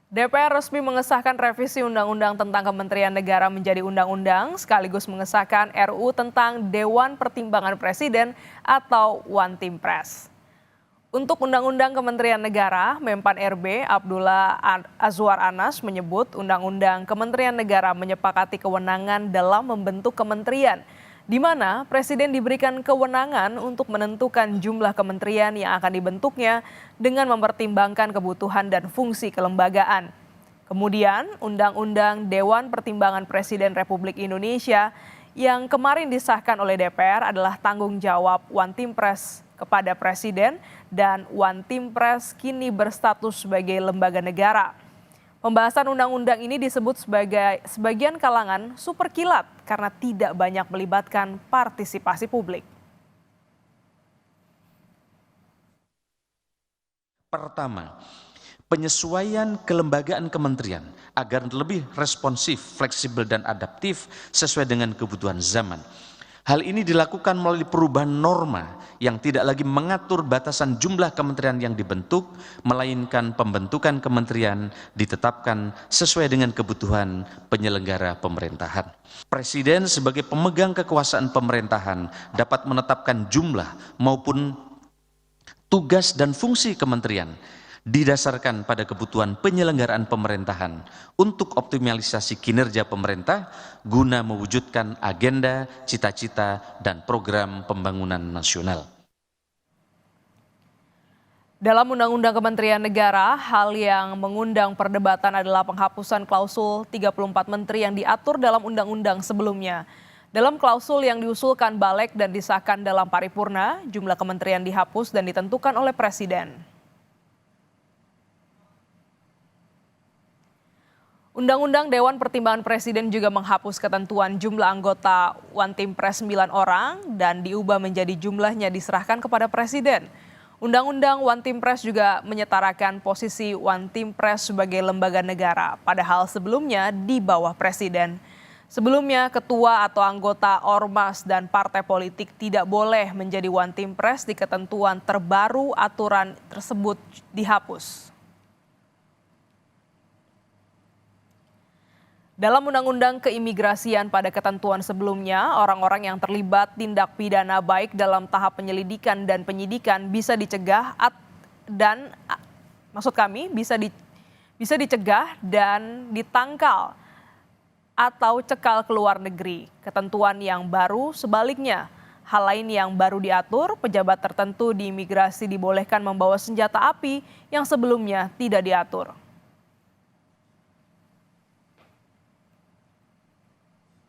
DPR resmi mengesahkan revisi Undang-Undang tentang Kementerian Negara menjadi undang-undang sekaligus mengesahkan RUU tentang Dewan Pertimbangan Presiden atau One Team Press. Untuk Undang-Undang Kementerian Negara, Menpan RB Abdullah Azwar Anas menyebut Undang-Undang Kementerian Negara menyepakati kewenangan dalam membentuk kementerian, di mana Presiden diberikan kewenangan untuk menentukan jumlah kementerian yang akan dibentuknya dengan mempertimbangkan kebutuhan dan fungsi kelembagaan. Kemudian, Undang-Undang Dewan Pertimbangan Presiden Republik Indonesia yang kemarin disahkan oleh DPR adalah tanggung jawab One Team Press kepada Presiden dan One Team Press kini berstatus sebagai lembaga negara. Pembahasan undang-undang ini disebut sebagai sebagian kalangan super kilat karena tidak banyak melibatkan partisipasi publik. Pertama, penyesuaian kelembagaan kementerian agar lebih responsif, fleksibel, dan adaptif sesuai dengan kebutuhan zaman. Hal ini dilakukan melalui perubahan norma yang tidak lagi mengatur batasan jumlah kementerian yang dibentuk, melainkan pembentukan kementerian ditetapkan sesuai dengan kebutuhan penyelenggara pemerintahan. Presiden sebagai pemegang kekuasaan pemerintahan dapat menetapkan jumlah maupun tugas dan fungsi kementerian didasarkan pada kebutuhan penyelenggaraan pemerintahan untuk optimalisasi kinerja pemerintah guna mewujudkan agenda, cita-cita, dan program pembangunan nasional. Dalam Undang-Undang Kementerian Negara, hal yang mengundang perdebatan adalah penghapusan klausul 34 menteri yang diatur dalam undang-undang sebelumnya. Dalam klausul yang diusulkan Balik dan disahkan dalam paripurna, jumlah kementerian dihapus dan ditentukan oleh Presiden. Undang-Undang Dewan Pertimbangan Presiden juga menghapus ketentuan jumlah anggota One Team Press 9 orang dan diubah menjadi jumlahnya diserahkan kepada Presiden. Undang-Undang One Team Press juga menyetarakan posisi One Team Press sebagai lembaga negara, padahal sebelumnya di bawah Presiden. Sebelumnya, ketua atau anggota ormas dan partai politik tidak boleh menjadi One Team Press di ketentuan terbaru aturan tersebut dihapus. Dalam Undang-Undang Keimigrasian pada ketentuan sebelumnya, orang-orang yang terlibat tindak pidana baik dalam tahap penyelidikan dan penyidikan bisa dicegah bisa dicegah dan ditangkal atau cekal ke luar negeri. Ketentuan yang baru sebaliknya, hal lain yang baru diatur, pejabat tertentu di imigrasi dibolehkan membawa senjata api yang sebelumnya tidak diatur.